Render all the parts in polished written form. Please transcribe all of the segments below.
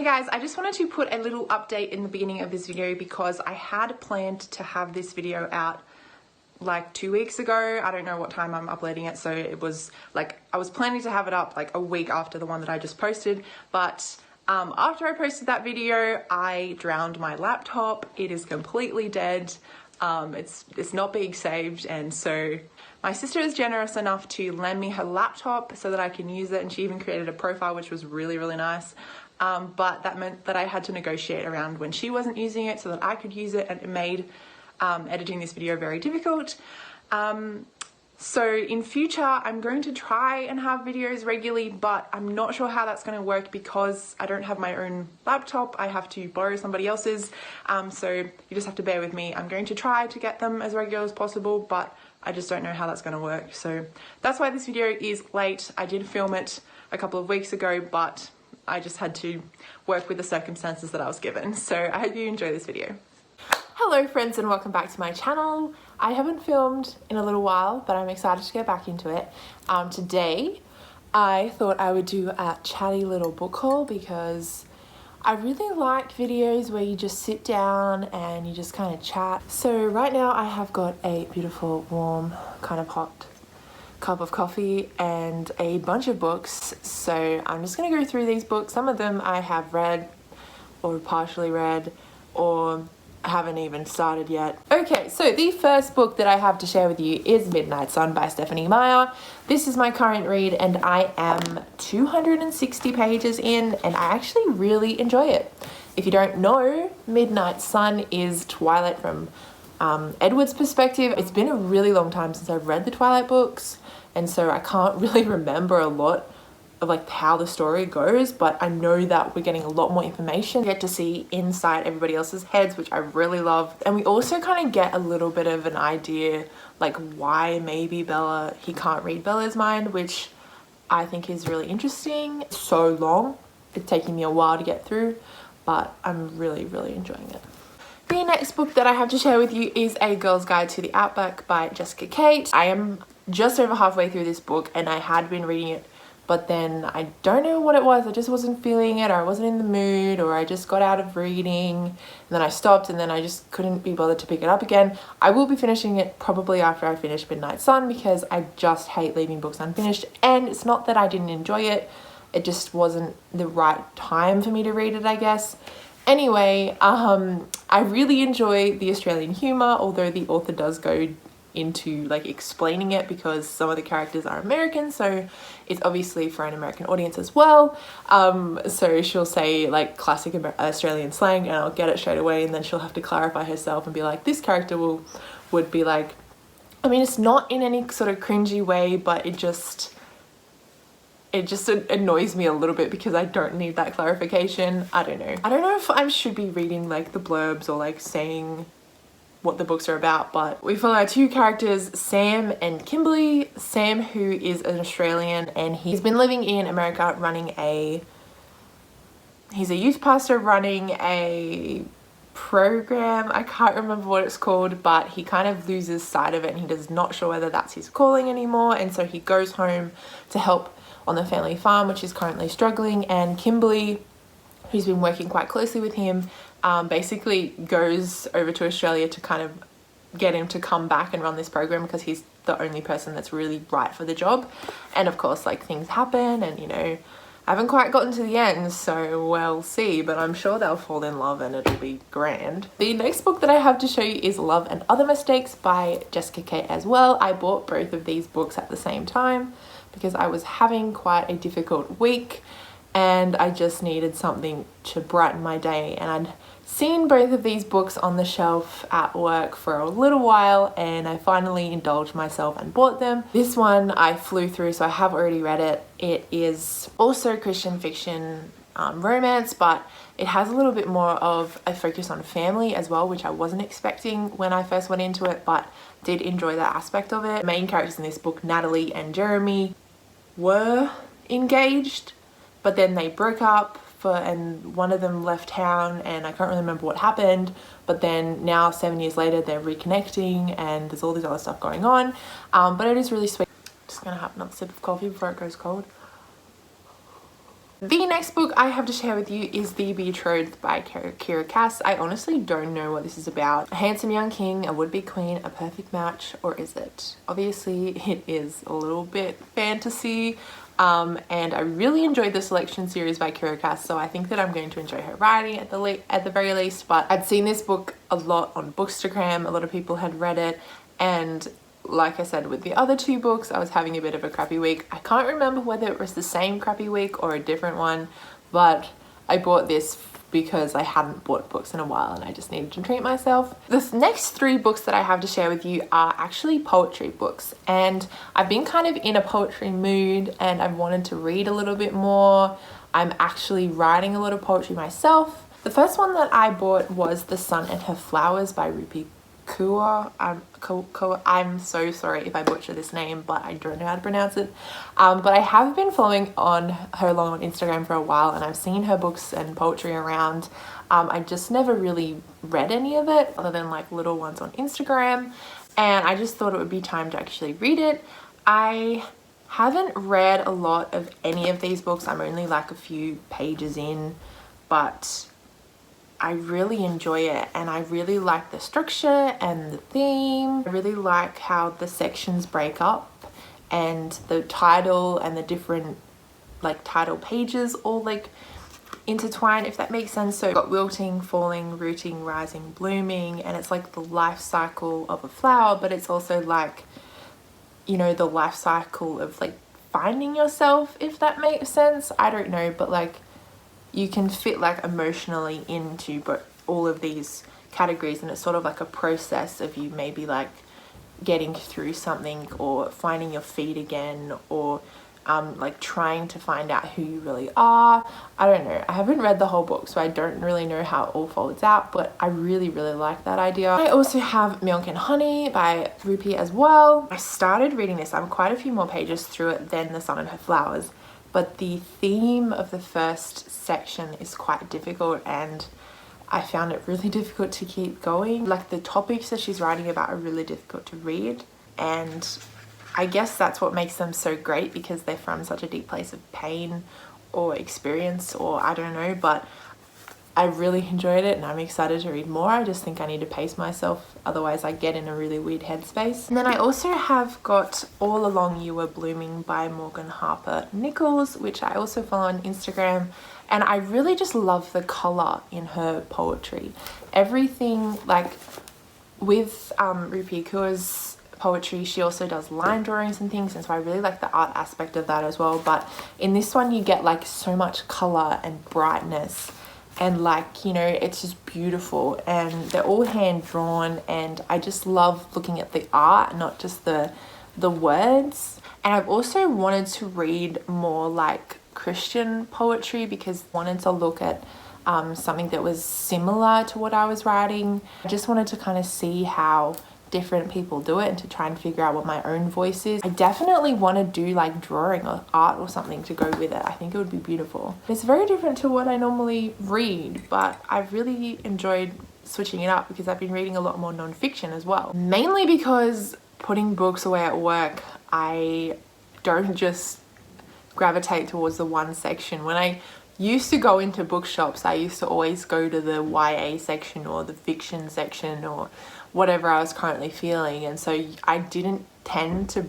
Hey guys, I just wanted to put a little update in the beginning of this video because I had planned to have this video out like 2 weeks ago. I don't know what time I'm uploading it, so it was like I was planning to have it up like a week after the one that I just posted, but after I posted that video I drowned my laptop. It is completely dead. It's not being saved, and so my sister is generous enough to lend me her laptop so that I can use it, and she even created a profile, which was really nice. But that meant that I had to negotiate around when she wasn't using it so that I could use it, and it made editing this video very difficult. So in future I'm going to try and have videos regularly, but I'm not sure how that's going to work because I don't have my own laptop. I have to borrow somebody else's, so you just have to bear with me. I'm going to try to get them as regular as possible, but I just don't know how that's going to work. So that's why this video is late. I did film it a couple of weeks ago, but I just had to work with the circumstances that I was given. So I hope you enjoy this video. Hello friends, and welcome back to my channel. I haven't filmed in a little while, but I'm excited to get back into it. Today I thought I would do a chatty little book haul because I really like videos where you just sit down and you just kind of chat. So right now I have got a beautiful warm kind of hot cup of coffee and a bunch of books, so I'm just going to go through these books. Some of them I have read or partially read or haven't even started yet. Okay, so the first book that I have to share with you is Midnight Sun by Stephanie Meyer. This is my current read and I am 260 pages in, and I actually really enjoy it. If you don't know, Midnight Sun is Twilight from Edward's perspective. It's been a really long time since I've read the Twilight books, and so I can't really remember a lot of like how the story goes, but I know that we're getting a lot more information. We get to see inside everybody else's heads, which I really love, and we also kind of get a little bit of an idea like why maybe Bella, he can't read Bella's mind, which I think is really interesting. It's so long, it's taking me a while to get through, but I'm really enjoying it. The next book that I have to share with you is A Girl's Guide to the Outback by Jessica Kate. I am just over halfway through this book and I had been reading it, but then I don't know what it was. I just wasn't feeling it, or I wasn't in the mood, or I just got out of reading and then I stopped, and then I just couldn't be bothered to pick it up again. I will be finishing it probably after I finish Midnight Sun because I just hate leaving books unfinished, and it's not that I didn't enjoy it, it just wasn't the right time for me to read it, I guess. Anyway, I really enjoy the Australian humour, although the author does go into like explaining it because some of the characters are American, so it's obviously for an American audience as well. So she'll say like classic Australian slang and I'll get it straight away, and then she'll have to clarify herself and be like, this character would be like, I mean, it's not in any sort of cringy way, but it just annoys me a little bit because I don't need that clarification. I don't know if I should be reading like the blurbs or like saying what the books are about, but we follow our two characters, Sam and Kimberly. Sam, who is an Australian, and he's been living in America he's a youth pastor running a program. I can't remember what it's called, but he kind of loses sight of it and he does not sure whether that's his calling anymore, and so he goes home to help on the family farm, which is currently struggling. And Kimberly, who's been working quite closely with him, basically goes over to Australia to kind of get him to come back and run this program because he's the only person that's really right for the job. And of course, like, things happen, and you know, I haven't quite gotten to the end, so we'll see, but I'm sure they'll fall in love and it'll be grand. The next book that I have to show you is Love and Other Mistakes by Jessica Kate as well. I bought both of these books at the same time because I was having quite a difficult week and I just needed something to brighten my day, and I'd seen both of these books on the shelf at work for a little while, and I finally indulged myself and bought them. This one I flew through, so I have already read it. It is also Christian fiction romance, but it has a little bit more of a focus on family as well, which I wasn't expecting when I first went into it, but did enjoy that aspect of it. The main characters in this book, Natalie and Jeremy, were engaged, but then they broke up and one of them left town, and I can't really remember what happened, but then now 7 years later they're reconnecting and there's all this other stuff going on, but it is really sweet. Just gonna have another sip of coffee before it goes cold. The next book I have to share with you is The Betrothed by Kira Cass. I honestly don't know what this is about. A handsome young king, a would-be queen, a perfect match, or is it? Obviously it is a little bit fantasy, and I really enjoyed the selection series by Kira Cass, so I think that I'm going to enjoy her writing at the very least. But I'd seen this book a lot on Bookstagram, a lot of people had read it, and like I said with the other two books, I was having a bit of a crappy week. I can't remember whether it was the same crappy week or a different one, but I bought this because I hadn't bought books in a while and I just needed to treat myself. The next three books that I have to share with you are actually poetry books, and I've been kind of in a poetry mood and I've wanted to read a little bit more. I'm actually writing a lot of poetry myself. The first one that I bought was The Sun and Her Flowers by Rupi Kaur. I'm so sorry if I butcher this name, but I don't know how to pronounce it. But I have been following her along on Instagram for a while, and I've seen her books and poetry around. I just never really read any of it other than like little ones on Instagram, and I just thought it would be time to actually read it. I haven't read a lot of any of these books. I'm only like a few pages in, but I really enjoy it, and I really like the structure and the theme. I really like how the sections break up and the title and the different like title pages all like intertwine, if that makes sense. So you've got wilting, falling, rooting, rising, blooming, and it's like the life cycle of a flower, but it's also like, you know, the life cycle of like finding yourself, if that makes sense. I don't know, but like you can fit like emotionally into all of these categories, and it's sort of like a process of you maybe like getting through something or finding your feet again, or like trying to find out who you really are. I don't know, I haven't read the whole book, so I don't really know how it all folds out, but I really like that idea. I also have Milk and Honey by Rupi as well. I started reading this, I'm quite a few more pages through it than The Sun and Her Flowers, but the theme of the first section is quite difficult, and I found it really difficult to keep going. Like the topics that she's writing about are really difficult to read, and I guess that's what makes them so great, because they're from such a deep place of pain or experience, or I don't know, but I really enjoyed it and I'm excited to read more. I just think I need to pace myself, otherwise I get in a really weird headspace. And then I also have got All Along You Were Blooming by Morgan Harper Nichols, which I also follow on Instagram, and I really just love the color in her poetry. Everything, like with Rupi Kaur's poetry, she also does line drawings and things, and so I really like the art aspect of that as well. But in this one you get like so much color and brightness, and like, you know, it's just beautiful, and they're all hand drawn, and I just love looking at the art, not just the words. And I've also wanted to read more like Christian poetry, because I wanted to look at something that was similar to what I was writing. I just wanted to kind of see how different people do it and to try and figure out what my own voice is. I definitely want to do like drawing or art or something to go with it. I think it would be beautiful. It's very different to what I normally read, but I've really enjoyed switching it up because I've been reading a lot more non-fiction as well. Mainly because putting books away at work, I don't just gravitate towards the one section. When I used to go into bookshops, I used to always go to the YA section or the fiction section or whatever I was currently feeling, and so I didn't tend to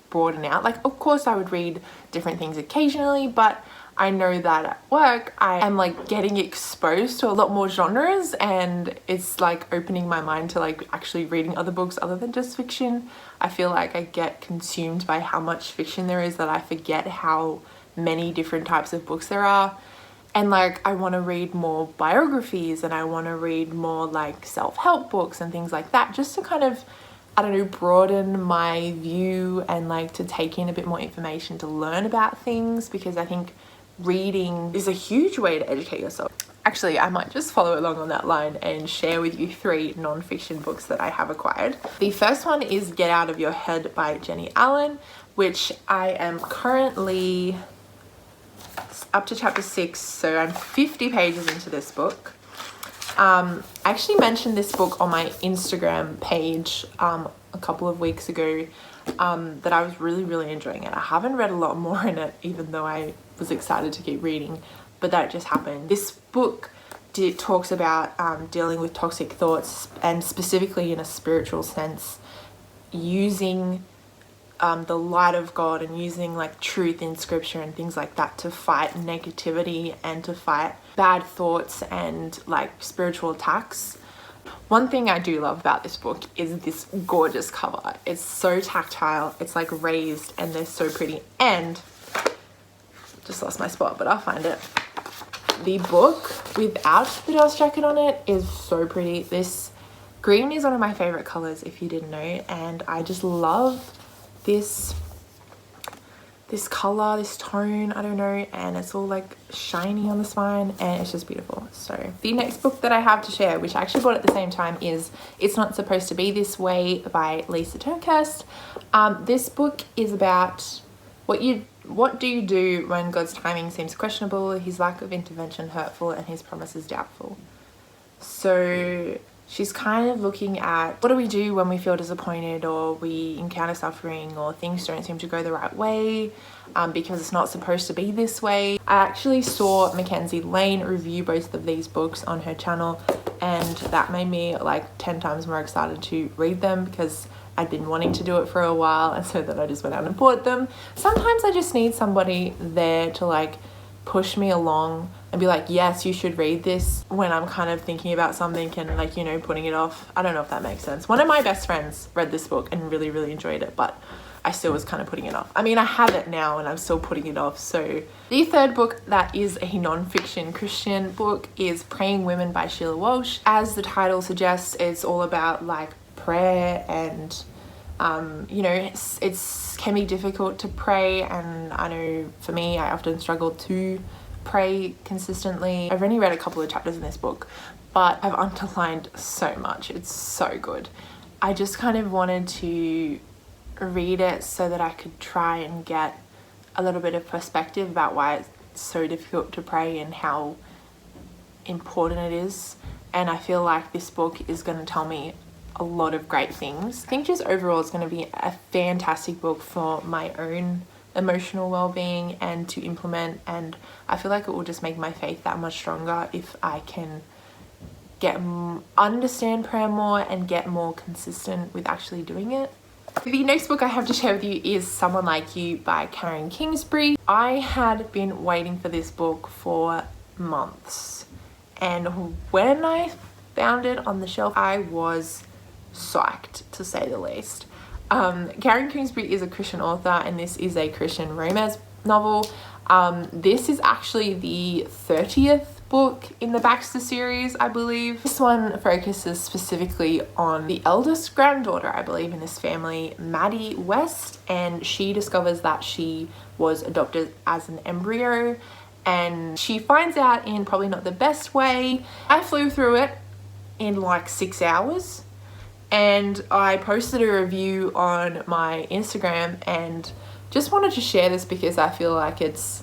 broaden out. Like, of course I would read different things occasionally, but I know that at work I am like getting exposed to a lot more genres, and it's like opening my mind to like actually reading other books other than just fiction. I feel like I get consumed by how much fiction there is that I forget how many different types of books there are. And like, I want to read more biographies, and I want to read more like self-help books and things like that, just to kind of, I don't know, broaden my view and like to take in a bit more information, to learn about things, because I think reading is a huge way to educate yourself. Actually, I might just follow along on that line and share with you 3 non-fiction books that I have acquired. The first one is Get Out of Your Head by Jenny Allen, which I am currently up to chapter 6, so I'm 50 pages into this book. I actually mentioned this book on my Instagram page a couple of weeks ago, that I was really enjoying it. I haven't read a lot more in it, even though I was excited to keep reading, but that just happened. This book talks about dealing with toxic thoughts, and specifically in a spiritual sense, using the light of God and using like truth in scripture and things like that to fight negativity and to fight bad thoughts and like spiritual attacks. One thing I do love about this book is this gorgeous cover. It's so tactile, it's like raised, and they're so pretty. And just lost my spot, but I'll find it. The book without the dust jacket on it is so pretty. This green is one of my favorite colors, if you didn't know, and I just love this color, this tone, I don't know, and it's all like shiny on the spine, and it's just beautiful. So the next book that I have to share, which I actually bought at the same time, is It's Not Supposed to Be This Way by Lisa Turnquest. This book is about what do you do when God's timing seems questionable, his lack of intervention hurtful, and his promises doubtful. So she's kind of looking at what do we do when we feel disappointed, or we encounter suffering, or things don't seem to go the right way because it's not supposed to be this way. I actually saw Mackenzie Lane review both of these books on her channel, and that made me like 10 times more excited to read them, because I'd been wanting to do it for a while, and so then I just went out and bought them. Sometimes I just need somebody there to like push me along and be like, yes, you should read this, when I'm kind of thinking about something and like, you know, putting it off. I don't know if that makes sense. One of my best friends read this book and really, really enjoyed it, but I still was kind of putting it off. I mean, I have it now and I'm still putting it off. So the third book that is a non-fiction Christian book is Praying Women by Sheila Walsh. As the title suggests, it's all about like prayer, and you know, it's can be difficult to pray, and I know for me, I often struggle to pray consistently. I've only read a couple of chapters in this book, but I've underlined so much. It's so good. I just kind of wanted to read it so that I could try and get a little bit of perspective about why it's so difficult to pray and how important it is. And I feel like this book is going to tell me a lot of great things. I think just overall it's going to be a fantastic book for my own emotional well-being and to implement, and I feel like it will just make my faith that much stronger if I can understand prayer more and get more consistent with actually doing it. The next book I have to share with you is Someone Like You by Karen Kingsbury. I had been waiting for this book for months, and when I found it on the shelf, I was psyched, to say the least. Karen Kingsbury is a Christian author, and this is a Christian romance novel. This is actually the 30th book in the Baxter series, I believe. This one focuses specifically on the eldest granddaughter, I believe, in this family, Maddie West, and she discovers that she was adopted as an embryo, and she finds out in probably not the best way. I flew through it in like 6 hours, and I posted a review on my Instagram, and just wanted to share this because I feel like it's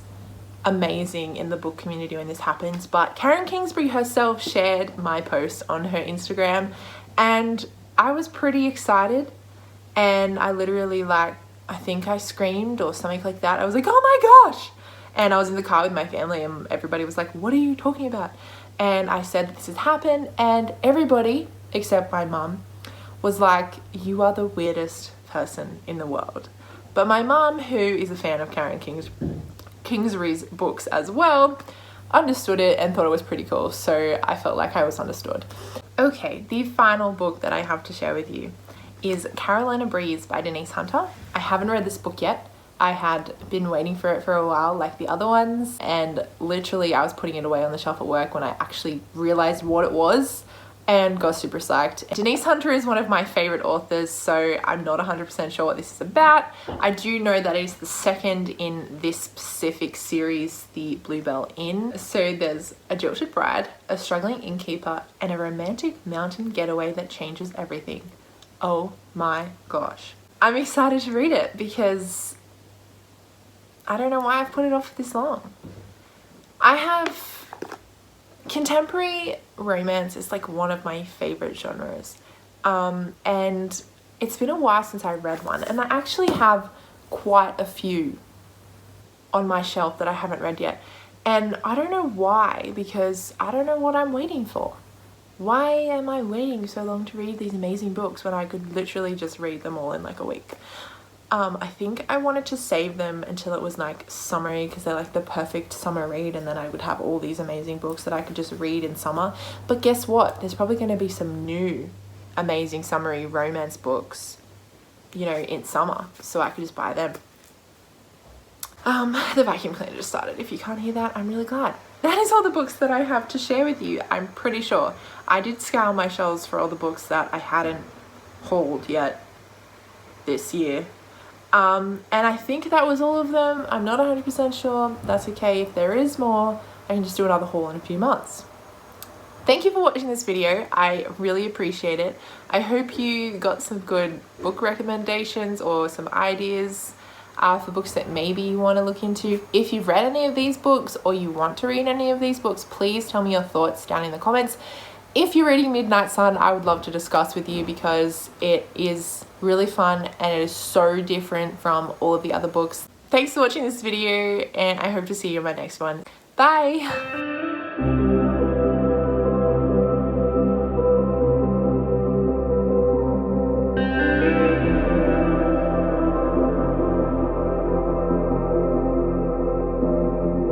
amazing in the book community when this happens. But Karen Kingsbury herself shared my post on her Instagram, and I was pretty excited, and I literally, like, I think I screamed or something like that. I was like, oh my gosh! And I was in the car with my family, and everybody was like, what are you talking about? And I said this has happened, and everybody except my mum was like, you are the weirdest person in the world. But my mum, who is a fan of Karen Kingsbury's books as well, understood it and thought it was pretty cool, so I felt like I was understood. Okay, the final book that I have to share with you is Carolina Breeze by Denise Hunter. I haven't read this book yet. I had been waiting for it for a while, like the other ones, and literally I was putting it away on the shelf at work when I actually realized what it was and got super psyched. Denise Hunter is one of my favorite authors, so I'm not 100% sure what this is about. I do know that it is the second in this specific series, the Bluebell Inn. So there's a jilted bride, a struggling innkeeper, and a romantic mountain getaway that changes everything. Oh my gosh. I'm excited to read it because I don't know why I've put it off for this long. Contemporary romance is like one of my favorite genres, and it's been a while since I read one, and I actually have quite a few on my shelf that I haven't read yet. And I don't know why, because I don't know what I'm waiting for. Why am I waiting so long to read these amazing books when I could literally just read them all in like a week? I think I wanted to save them until it was like summery, because they're like the perfect summer read, and then I would have all these amazing books that I could just read in summer. But guess what? There's probably going to be some new amazing summery romance books, you know, in summer, so I could just buy them. The vacuum cleaner just started. If you can't hear that, I'm really glad. That is all the books that I have to share with you. I'm pretty sure I did scour my shelves for all the books that I hadn't hauled yet this year. And I think that was all of them. I'm not 100% sure. That's okay. If there is more, I can just do another haul in a few months. Thank you for watching this video. I really appreciate it. I hope you got some good book recommendations or some ideas for books that maybe you want to look into. If you've read any of these books or you want to read any of these books, please tell me your thoughts down in the comments. If you're reading Midnight Sun, I would love to discuss with you, because it is really fun and it is so different from all of the other books. Thanks for watching this video, and I hope to see you in my next one. Bye!